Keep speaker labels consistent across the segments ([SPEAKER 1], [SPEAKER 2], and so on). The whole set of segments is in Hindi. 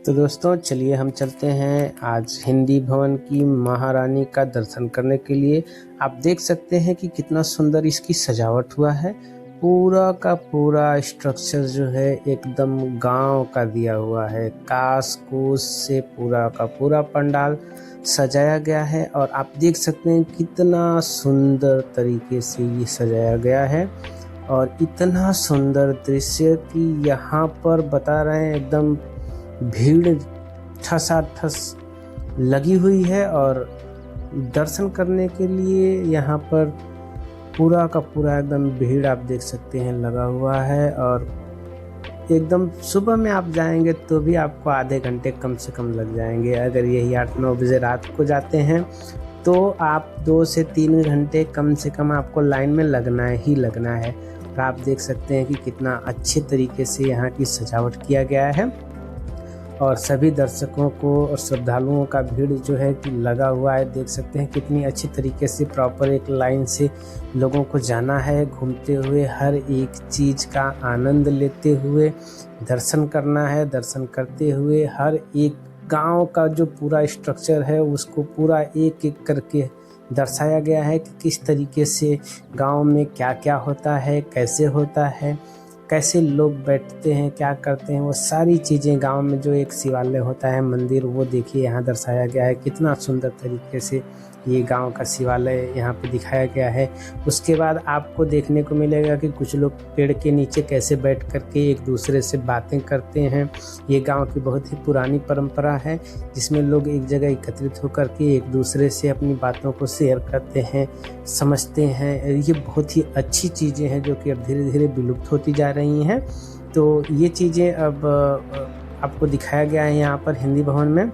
[SPEAKER 1] तो दोस्तों चलिए हम चलते हैं आज हिंदी भवन की महारानी का दर्शन करने के लिए। आप देख सकते हैं कि कितना सुंदर इसकी सजावट हुआ है। पूरा का पूरा स्ट्रक्चर जो है एकदम गांव का दिया हुआ है। कास कूस से पूरा का पूरा पंडाल सजाया गया है और आप देख सकते हैं कितना सुंदर तरीके से ये सजाया गया है और इतना सुंदर दृश्य कि यहाँ पर बता रहे हैं एकदम भीड़ ठसाठस लगी हुई है और दर्शन करने के लिए यहाँ पर पूरा का पूरा एकदम भीड़ आप देख सकते हैं लगा हुआ है। और एकदम सुबह में आप जाएंगे तो भी आपको आधे घंटे कम से कम लग जाएंगे। अगर यही 8-9 बजे रात को जाते हैं तो आप 2 से 3 घंटे कम से कम आपको लाइन में लगना ही लगना है। और आप देख सकते हैं कि कितना अच्छे तरीके से यहाँ की सजावट किया गया है और सभी दर्शकों को और श्रद्धालुओं का भीड़ जो है कि लगा हुआ है। देख सकते हैं कितनी अच्छी तरीके से प्रॉपर एक लाइन से लोगों को जाना है, घूमते हुए हर एक चीज़ का आनंद लेते हुए दर्शन करना है। दर्शन करते हुए हर एक गांव का जो पूरा स्ट्रक्चर है उसको पूरा एक एक करके दर्शाया गया है कि किस तरीके से गांव में क्या क्या होता है, कैसे होता है, कैसे लोग बैठते हैं, क्या करते हैं, वो सारी चीज़ें गांव में जो एक शिवालय होता है, मंदिर, वो देखिए यहाँ दर्शाया गया है। कितना सुंदर तरीके से ये गांव का शिवालय यहाँ पे दिखाया गया है। उसके बाद आपको देखने को मिलेगा कि कुछ लोग पेड़ के नीचे कैसे बैठ करके एक दूसरे से बातें करते हैं। ये गांव की बहुत ही पुरानी परंपरा है जिसमें लोग एक जगह एकत्रित होकर के एक दूसरे से अपनी बातों को शेयर करते हैं, समझते हैं। ये बहुत ही अच्छी चीज़ें हैं जो कि अब धीरे धीरे विलुप्त होती जा रही हैं। तो ये चीज़ें अब आपको दिखाया गया है यहाँ पर हिंदी भवन में।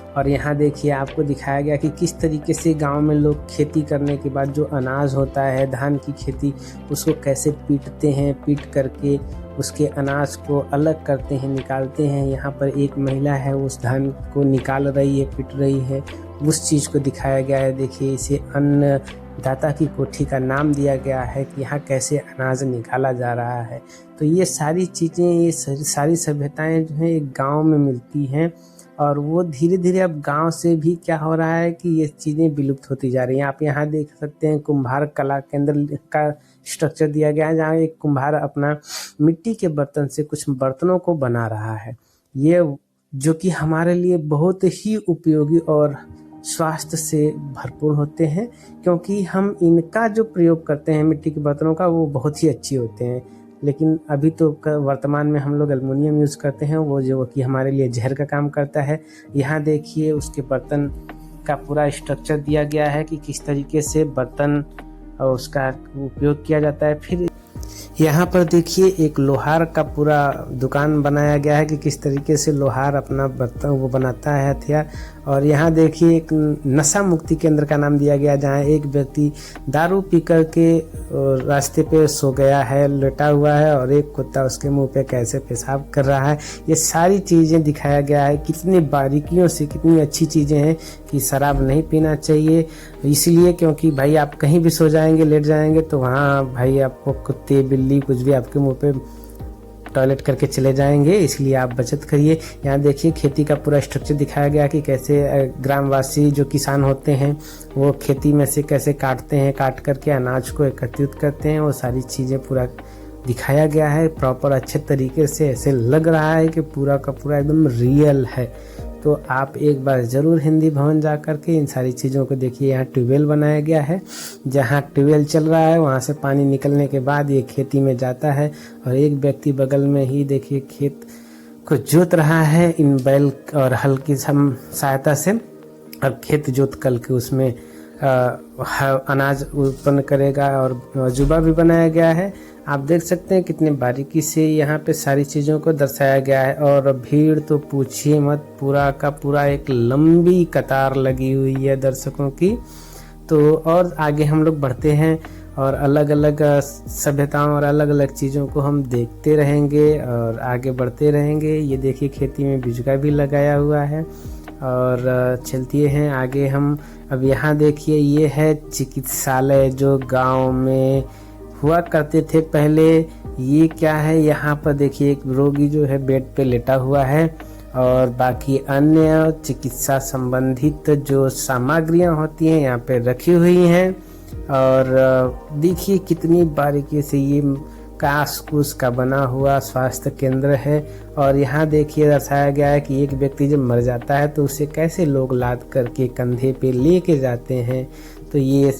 [SPEAKER 1] और यहाँ देखिए आपको दिखाया गया कि किस तरीके से गांव में लोग खेती करने के बाद जो अनाज होता है, धान की खेती, उसको कैसे पीटते हैं, पीट करके उसके अनाज को अलग करते हैं, निकालते हैं। यहाँ पर एक महिला है उस धान को निकाल रही है, पीट रही है, उस चीज़ को दिखाया गया है। देखिए इसे अन्नदाता की कोठी का नाम दिया गया है कि यहाँ कैसे अनाज निकाला जा रहा है। तो ये सारी चीज़ें, ये सारी सभ्यताएँ जो हैं एक गाँव में मिलती हैं और वो धीरे धीरे अब गांव से भी क्या हो रहा है कि ये चीज़ें विलुप्त होती जा रही हैं। आप यहाँ देख सकते हैं कुम्हार कला केंद्र का स्ट्रक्चर दिया गया है जहाँ एक कुम्हार अपना मिट्टी के बर्तन से कुछ बर्तनों को बना रहा है। ये जो कि हमारे लिए बहुत ही उपयोगी और स्वास्थ्य से भरपूर होते हैं क्योंकि हम इनका जो प्रयोग करते हैं मिट्टी के बर्तनों का वो बहुत ही अच्छे होते हैं। लेकिन अभी तो वर्तमान में हम लोग एल्युमिनियम यूज़ करते हैं, वो जो कि हमारे लिए जहर का काम करता है। यहाँ देखिए उसके बर्तन का पूरा स्ट्रक्चर दिया गया है कि किस तरीके से बर्तन और उसका उपयोग किया जाता है। फिर यहाँ पर देखिए एक लोहार का पूरा दुकान बनाया गया है कि किस तरीके से लोहार अपना बर्तन वो बनाता है, हथियार। और यहाँ देखिए एक नशा मुक्ति केंद्र का नाम दिया गया जहाँ एक व्यक्ति दारू पी कर के रास्ते पे सो गया है, लेटा हुआ है और एक कुत्ता उसके मुंह पे कैसे पेशाब कर रहा है। ये सारी चीज़ें दिखाया गया है, कितनी बारीकियों से, कितनी अच्छी चीज़ें हैं कि शराब नहीं पीना चाहिए इसलिए क्योंकि भाई आप कहीं भी सो जाएंगे, लेट जाएंगे तो वहाँ भाई आपको कुत्ते बिल्ली कुछ भी आपके मुंह पे टॉयलेट करके चले जाएंगे, इसलिए आप बचत करिए। यहाँ देखिए खेती का पूरा स्ट्रक्चर दिखाया गया कि कैसे ग्रामवासी जो किसान होते हैं वो खेती में से कैसे काटते हैं, काट करके अनाज को एकत्रित करते हैं। वो सारी चीज़ें पूरा दिखाया गया है प्रॉपर अच्छे तरीके से। ऐसे लग रहा है कि पूरा का पूरा एकदम रियल है। तो आप एक बार ज़रूर हिंदी भवन जा कर के इन सारी चीज़ों को देखिए। यहाँ ट्यूबवेल बनाया गया है, जहाँ ट्यूबवेल चल रहा है वहाँ से पानी निकलने के बाद ये खेती में जाता है और एक व्यक्ति बगल में ही देखिए खेत को जोत रहा है इन बैल और हल की सहायता से। और खेत जोत कर के उसमें अनाज उत्पन्न करेगा। और जुबा भी बनाया गया है। आप देख सकते हैं कितने बारीकी से यहाँ पे सारी चीज़ों को दर्शाया गया है। और भीड़ तो पूछिए मत, पूरा का पूरा एक लंबी कतार लगी हुई है दर्शकों की। तो और आगे हम लोग बढ़ते हैं और अलग अलग सभ्यताओं और अलग अलग चीज़ों को हम देखते रहेंगे और आगे बढ़ते रहेंगे। ये देखिए खेती में बिजगा भी लगाया हुआ है। और चलते हैं आगे हम। अब यहाँ देखिए ये है चिकित्सालय जो गांव में हुआ करते थे पहले। ये क्या है, यहाँ पर देखिए एक रोगी जो है बेड पे लेटा हुआ है और बाकी अन्य चिकित्सा संबंधित जो सामग्रियां होती हैं यहाँ पे रखी हुई हैं। और देखिए कितनी बारीकी से ये घास फूस का बना हुआ स्वास्थ्य केंद्र है। और यहाँ देखिए दर्शाया गया है कि एक व्यक्ति जब मर जाता है तो उसे कैसे लोग लाद करके कंधे पे लेके जाते हैं, तो ये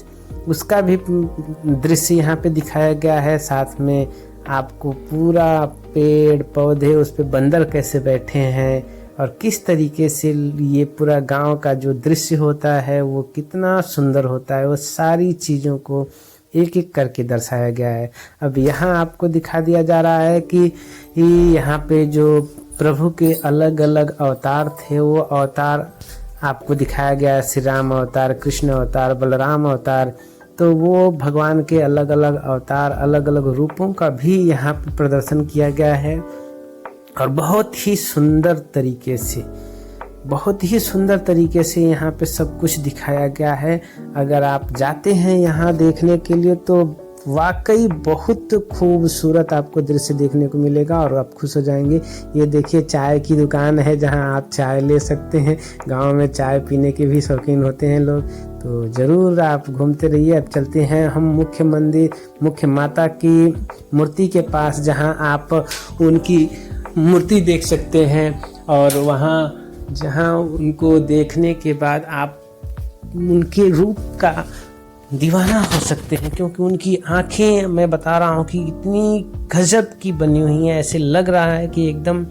[SPEAKER 1] उसका भी दृश्य यहाँ पे दिखाया गया है। साथ में आपको पूरा पेड़ पौधे, उस पे बंदर कैसे बैठे हैं और किस तरीके से ये पूरा गांव का जो दृश्य होता है वो कितना सुंदर होता है, वो सारी चीज़ों को एक एक करके दर्शाया गया है। अब यहाँ आपको दिखा दिया जा रहा है कि यहाँ पे जो प्रभु के अलग अलग अवतार थे वो अवतार आपको दिखाया गया है। श्री राम अवतार, कृष्ण अवतार, बलराम अवतार, तो वो भगवान के अलग अलग अवतार, अलग अलग रूपों का भी यहाँ पे प्रदर्शन किया गया है। और बहुत ही सुंदर तरीके से यहाँ पे सब कुछ दिखाया गया है। अगर आप जाते हैं यहाँ देखने के लिए तो वाकई बहुत खूबसूरत आपको दृश्य देखने को मिलेगा और आप खुश हो जाएंगे। ये देखिए चाय की दुकान है जहाँ आप चाय ले सकते हैं। गांव में चाय पीने के भी शौकीन होते हैं लोग, तो ज़रूर आप घूमते रहिए। अब चलते हैं हम मुख्य माता की मूर्ति के पास, जहाँ आप उनकी मूर्ति देख सकते हैं। और वहाँ जहाँ उनको देखने के बाद आप उनके रूप का दीवाना हो सकते हैं, क्योंकि उनकी आंखें मैं बता रहा हूँ कि इतनी गजब की बनी हुई हैं। ऐसे लग रहा है कि एकदम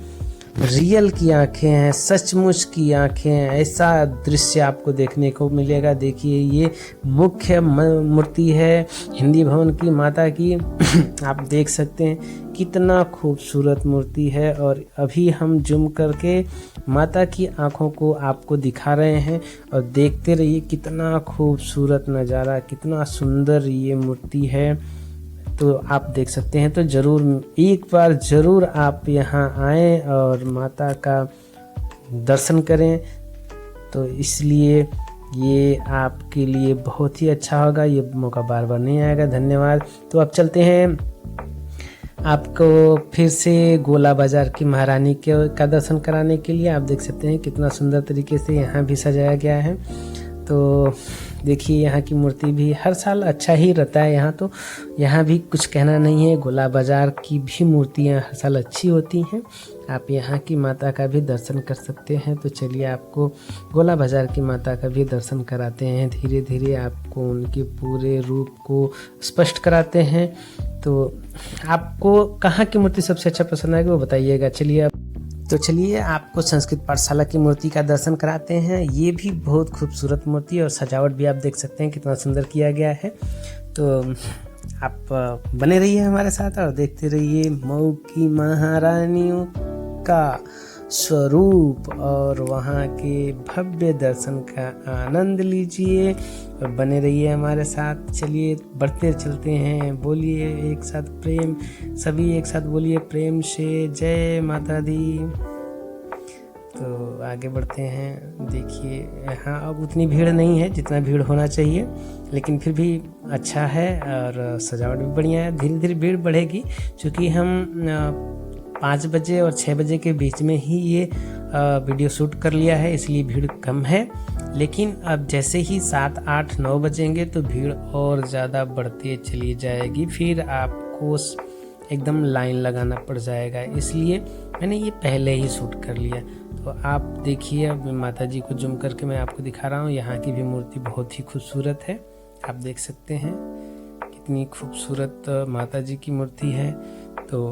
[SPEAKER 1] रियल की आंखें हैं, सचमुच की आंखें हैं। ऐसा दृश्य आपको देखने को मिलेगा। देखिए ये मुख्य मूर्ति है हिंदी भवन की माता की। आप देख सकते हैं कितना खूबसूरत मूर्ति है। और अभी हम जूम करके माता की आंखों को आपको दिखा रहे हैं और देखते रहिए कितना खूबसूरत नज़ारा, कितना सुंदर ये मूर्ति है। तो आप देख सकते हैं। तो ज़रूर एक बार ज़रूर आप यहाँ आएँ और माता का दर्शन करें, तो इसलिए ये आपके लिए बहुत ही अच्छा होगा। ये मौका बार बार नहीं आएगा। धन्यवाद। तो अब चलते हैं आपको फिर से गोला बाज़ार की महारानी का दर्शन कराने के लिए। आप देख सकते हैं कितना सुंदर तरीके से यहाँ भी सजाया गया है। तो देखिए यहाँ की मूर्ति भी हर साल अच्छा ही रहता है यहाँ, तो यहाँ भी कुछ कहना नहीं है। गोला बाज़ार की भी मूर्तियाँ हर साल अच्छी होती हैं। आप यहाँ की माता का भी दर्शन कर सकते हैं। तो चलिए आपको गोला बाज़ार की माता का भी दर्शन कराते हैं। धीरे धीरे आपको उनके पूरे रूप को स्पष्ट कराते हैं। तो आपको कहाँ की मूर्ति सबसे अच्छा पसंद आएगी वो बताइएगा। चलिए आपको संस्कृत पाठशाला की मूर्ति का दर्शन कराते हैं। ये भी बहुत खूबसूरत मूर्ति है और सजावट भी आप देख सकते हैं कितना सुंदर किया गया है। तो आप बने रहिए हमारे साथ और देखते रहिए मऊ की महारानियों का स्वरूप और वहाँ के भव्य दर्शन का आनंद लीजिए और बने रहिए हमारे साथ। चलिए बढ़ते चलते हैं। बोलिए एक साथ प्रेम, सभी एक साथ बोलिए प्रेम से जय माता दी। तो आगे बढ़ते हैं। देखिए यहाँ अब उतनी भीड़ नहीं है जितना भीड़ होना चाहिए, लेकिन फिर भी अच्छा है और सजावट भी बढ़िया है। धीरे धीरे भीड़ बढ़ेगी, क्योंकि हम 5 बजे और 6 बजे के बीच में ही ये वीडियो शूट कर लिया है, इसलिए भीड़ कम है। लेकिन अब जैसे ही 7, 8, 9 बजेंगे तो भीड़ और ज़्यादा बढ़ते चली जाएगी। फिर आपको एकदम लाइन लगाना पड़ जाएगा, इसलिए मैंने ये पहले ही शूट कर लिया। तो आप देखिए, अब माता जी को जूम करके मैं आपको दिखा रहा हूँ। यहाँ की भी मूर्ति बहुत ही खूबसूरत है। आप देख सकते हैं कितनी खूबसूरत माता जी की मूर्ति है। तो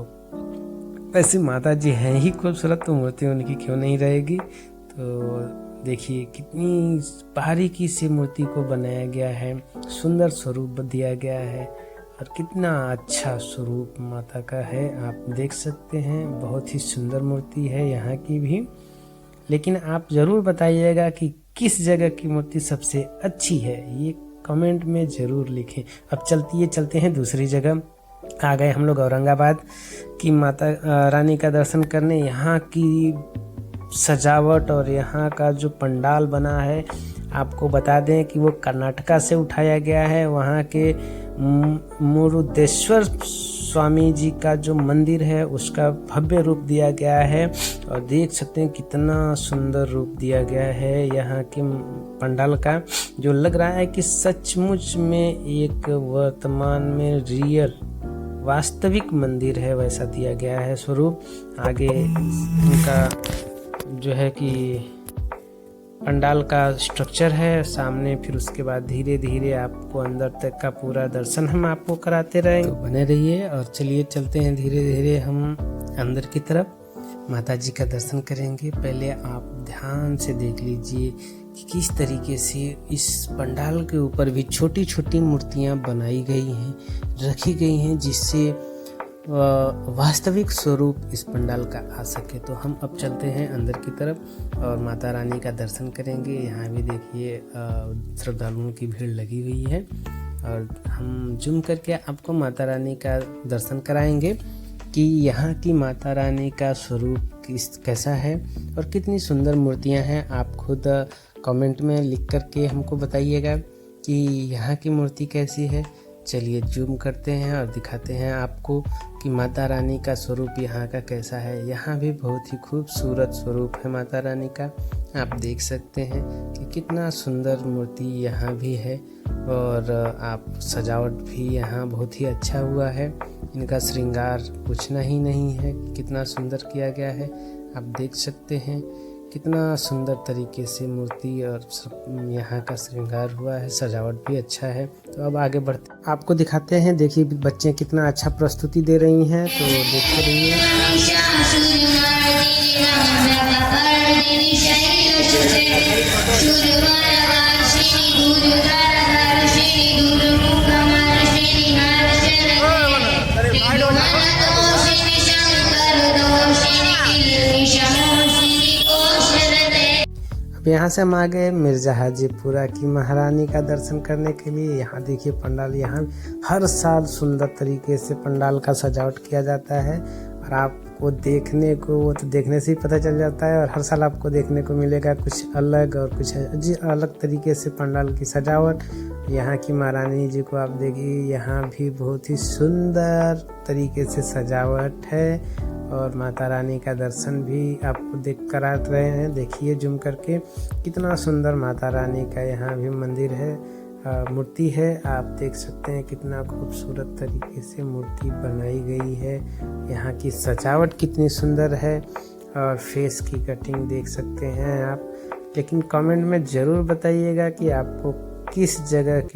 [SPEAKER 1] वैसे माता जी हैं ही खूबसूरत, तो मूर्ति उनकी क्यों नहीं रहेगी। तो देखिए कितनी बारीकी से मूर्ति को बनाया गया है, सुंदर स्वरूप दिया गया है और कितना अच्छा स्वरूप माता का है। आप देख सकते हैं बहुत ही सुंदर मूर्ति है यहाँ की भी। लेकिन आप ज़रूर बताइएगा कि किस जगह की मूर्ति सबसे अच्छी है, ये कमेंट में ज़रूर लिखें। अब चलते हैं दूसरी जगह। आ गए हम लोग औरंगाबाद की माता रानी का दर्शन करने। यहाँ की सजावट और यहाँ का जो पंडाल बना है, आपको बता दें कि वो कर्नाटका से उठाया गया है। वहाँ के मुरुदेश्वर स्वामी जी का जो मंदिर है उसका भव्य रूप दिया गया है। और देख सकते हैं कितना सुंदर रूप दिया गया है यहाँ के पंडाल का, जो लग रहा है कि सचमुच में एक वर्तमान में रियल वास्तविक मंदिर है, वैसा दिया गया है स्वरूप। आगे उनका जो है कि पंडाल का स्ट्रक्चर है सामने, फिर उसके बाद धीरे धीरे आपको अंदर तक का पूरा दर्शन हम आपको कराते रहेंगे। तो बने रहिए और चलिए चलते हैं धीरे धीरे हम अंदर की तरफ। माता जी का दर्शन करेंगे। पहले आप ध्यान से देख लीजिए कि किस तरीके से इस पंडाल के ऊपर भी छोटी छोटी मूर्तियां बनाई गई हैं, रखी गई हैं, जिससे वास्तविक स्वरूप इस पंडाल का आ सके। तो हम अब चलते हैं अंदर की तरफ और माता रानी का दर्शन करेंगे। यहाँ भी देखिए श्रद्धालुओं की भीड़ लगी हुई है और हम जूम करके आपको माता रानी का दर्शन कराएंगे कि यहाँ की माता रानी का स्वरूप कैसा है और कितनी सुंदर मूर्तियाँ हैं। आप खुद कमेंट में लिख करके हमको बताइएगा कि यहाँ की मूर्ति कैसी है। चलिए जूम करते हैं और दिखाते हैं आपको कि माता रानी का स्वरूप यहाँ का कैसा है। यहाँ भी बहुत ही खूबसूरत स्वरूप है माता रानी का। आप देख सकते हैं कि कितना सुंदर मूर्ति यहाँ भी है और आप सजावट भी यहाँ बहुत ही अच्छा हुआ है। इनका श्रृंगार पूछना ही नहीं है, कितना सुंदर किया गया है। आप देख सकते हैं कितना सुंदर तरीके से मूर्ति और यहाँ का श्रृंगार हुआ है, सजावट भी अच्छा है। तो अब आगे बढ़ते आपको दिखाते हैं। देखिए बच्चे कितना अच्छा प्रस्तुति दे रही हैं, तो देखते रहिए। यहाँ से हम आ गए मिर्जा हाजीपुरा की महारानी का दर्शन करने के लिए। यहाँ देखिए पंडाल, यहाँ हर साल सुंदर तरीके से पंडाल का सजावट किया जाता है और आपको देखने को, वो तो देखने से ही पता चल जाता है। और हर साल आपको देखने को मिलेगा कुछ अलग और कुछ अलग तरीके से पंडाल की सजावट। यहाँ की महारानी जी को आप देखिए, यहाँ भी बहुत ही सुंदर तरीके से सजावट है और माता रानी का दर्शन भी आपको देख करा रहे हैं। देखिए जूम करके कितना सुंदर माता रानी का यहाँ भी मंदिर है, मूर्ति है। आप देख सकते हैं कितना खूबसूरत तरीके से मूर्ति बनाई गई है। यहाँ की सजावट कितनी सुंदर है और फेस की कटिंग देख सकते हैं आप। लेकिन कमेंट में ज़रूर बताइएगा कि आपको किस जगह के